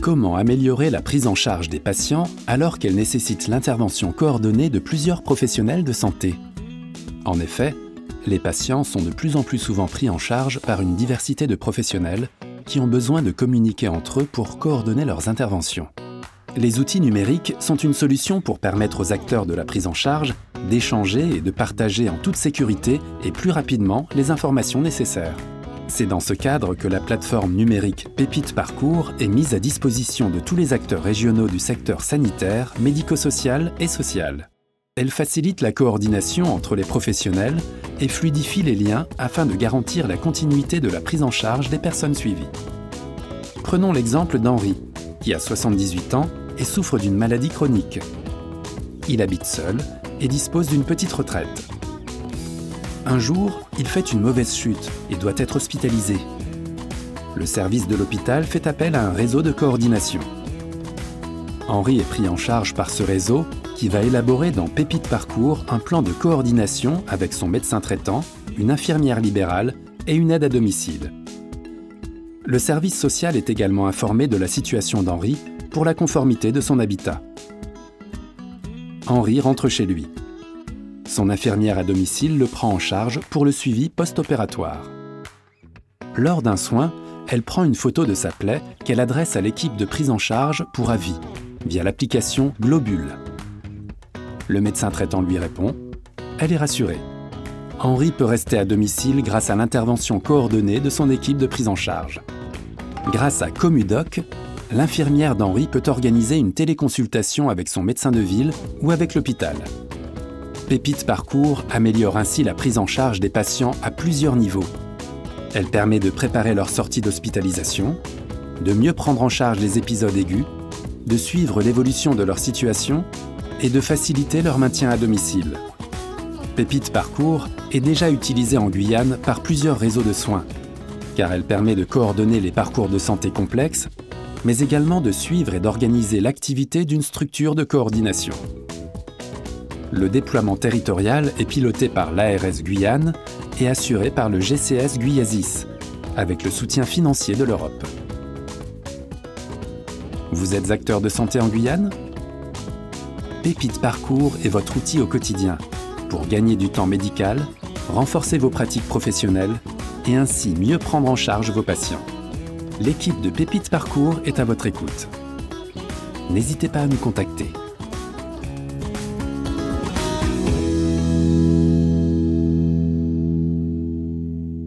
Comment améliorer la prise en charge des patients alors qu'elle nécessite l'intervention coordonnée de plusieurs professionnels de santé? En effet, les patients sont de plus en plus souvent pris en charge par une diversité de professionnels qui ont besoin de communiquer entre eux pour coordonner leurs interventions. Les outils numériques sont une solution pour permettre aux acteurs de la prise en charge d'échanger et de partager en toute sécurité et plus rapidement les informations nécessaires. C'est dans ce cadre que la plateforme numérique Pépite Parcours est mise à disposition de tous les acteurs régionaux du secteur sanitaire, médico-social et social. Elle facilite la coordination entre les professionnels et fluidifie les liens afin de garantir la continuité de la prise en charge des personnes suivies. Prenons l'exemple d'Henri, qui a 78 ans et souffre d'une maladie chronique. Il habite seul et dispose d'une petite retraite. Un jour, il fait une mauvaise chute et doit être hospitalisé. Le service de l'hôpital fait appel à un réseau de coordination. Henri est pris en charge par ce réseau qui va élaborer dans Pépite Parcours un plan de coordination avec son médecin traitant, une infirmière libérale et une aide à domicile. Le service social est également informé de la situation d'Henri pour la conformité de son habitat. Henri rentre chez lui. Son infirmière à domicile le prend en charge pour le suivi post-opératoire. Lors d'un soin, elle prend une photo de sa plaie qu'elle adresse à l'équipe de prise en charge pour avis, via l'application Globule. Le médecin traitant lui répond. Elle est rassurée. Henri peut rester à domicile grâce à l'intervention coordonnée de son équipe de prise en charge. Grâce à Comudoc, l'infirmière d'Henri peut organiser une téléconsultation avec son médecin de ville ou avec l'hôpital. Pépite Parcours améliore ainsi la prise en charge des patients à plusieurs niveaux. Elle permet de préparer leur sortie d'hospitalisation, de mieux prendre en charge les épisodes aigus, de suivre l'évolution de leur situation et de faciliter leur maintien à domicile. Pépite Parcours est déjà utilisée en Guyane par plusieurs réseaux de soins, car elle permet de coordonner les parcours de santé complexes, mais également de suivre et d'organiser l'activité d'une structure de coordination. Le déploiement territorial est piloté par l'ARS Guyane et assuré par le GCS Guyasis, avec le soutien financier de l'Europe. Vous êtes acteur de santé en Guyane? Pépite Parcours est votre outil au quotidien pour gagner du temps médical, renforcer vos pratiques professionnelles et ainsi mieux prendre en charge vos patients. L'équipe de Pépite Parcours est à votre écoute. N'hésitez pas à nous contacter.